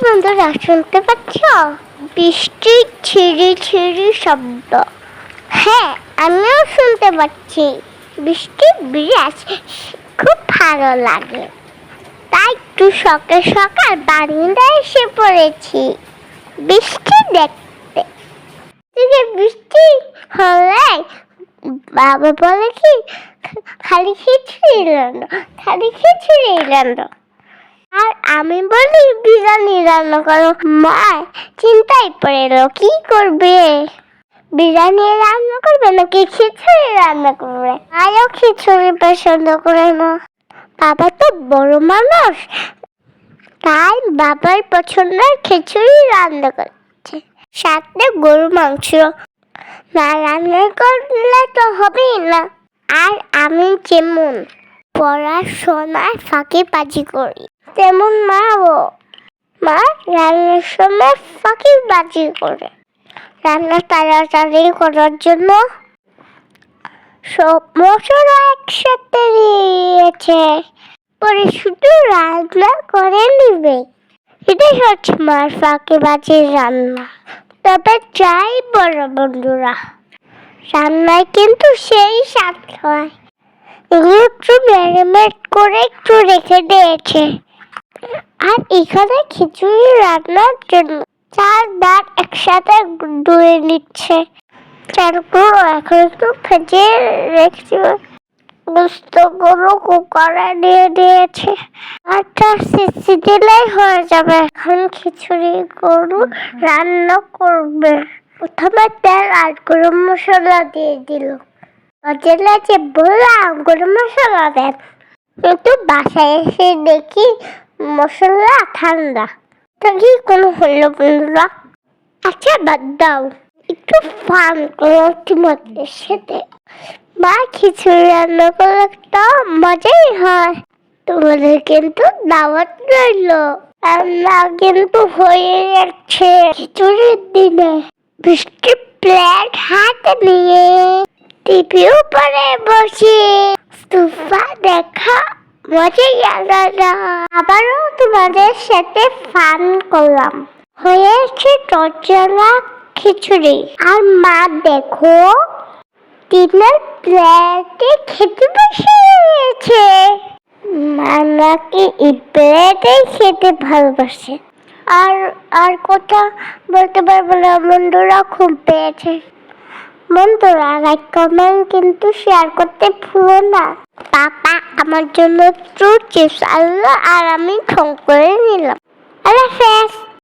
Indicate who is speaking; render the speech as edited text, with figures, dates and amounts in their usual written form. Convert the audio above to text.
Speaker 1: বন্ধুরা শুনতে পাচ্ছ বৃষ্টির ছিঁড়ি ছিঁড়ি শব্দ? হ্যাঁ, আমিও শুনতে পাচ্ছি। বৃষ্টির বিরাজ খুব ভালো লাগে, তাই একটু সকাল সকাল বারান্দায় এসে পড়েছি বৃষ্টি দেখতে। বৃষ্টি হলে বাবা বলে কি, খালি খিচুড়ি রান্না, খালি খিচুড়ি রান্না। আর আমি বলি বিরিয়ানি রান্না করো। মা চিন্তায় পড়ে এলো, কি করবে? বিরিয়ানি রান্না করবে নাকি খিচুড়ি রান্না করবে? আরও খিচুড়ি পছন্দ করে না। বাবা তো বড় মানুষ, তাই বাবার পছন্দের খিচুড়ি রান্না করছে, সাথে গরু মাংস। না রান্না করলে তো হবেই না। আর আমি যেমন পড়াশোনায় ফাঁকিবাজি করি, তেমন মা রান্নার সময় ফাঁকিবাজি করে। রান্না তাড়াতাড়ি করার জন্য সব মশলা একসাথে দিয়েছে, পরে শুধু রান্না করে নিবে। এটাই হচ্ছে মার ফাঁকিবাজির রান্না। তবে যাই বড় বন্ধুরা, রান্নায় কিন্তু সেই স্বাদ হয়। একটু ম্যারিনেট করে একটু রেখে দিয়েছে। আর এখানে খিচুড়ি রান্নার জন্য চাল ডাল একসাথে ধুয়ে নিচ্ছে। চালগুলো এখন একটু ভেজে রেখেছে, গোস্তগুলো কুকারে দিয়ে দিয়েছে। আর তার সিটি দিলেই হয়ে যাবে। এখন খিচুড়ি গরু রান্না করবে। প্রথমে তেল আর গরম মশলা দিয়ে দিল। যে বললাম গরম মশলা দেন, কিন্তু বাসায় এসে দেখি মশলা ঠান্ডা। তো কি কোনো হলো বন্ধুরা? আচ্ছা বাদ দাও, একটু ফান করো তোমাদের সাথে। মা খিচুড়ি রান্না করলে তো মজাই হয়। তোমাদের কিন্তু দাওয়াত রইল। রান্না কিন্তু হয়ে যাচ্ছে খিচুড়ির দিনে। বৃষ্টির প্লেট হাতে নিয়ে টিভির উপরে বসে তুফা দেখা মজাই আলাদা। আবারও তোমাদের সাথে ফান করলাম। হয়েছে তরজলা খিচুড়ি। আর মা দেখো ডিনার প্লেটে খেতে বসে গেছে। মা নাকি এই প্লেটে খেতে ভালোবাসে। আর কথা বলতে পারবো না বন্ধুরা, খুব পেয়েছে। বন্ধুরা লাইক কমেন্ট কিন্তু শেয়ার করতে ভুলো না। পাপা আমার জন্য একটু চিপস আনলো আর আমি ঠং করে নিলাম। আল্লাহ হাফেজ।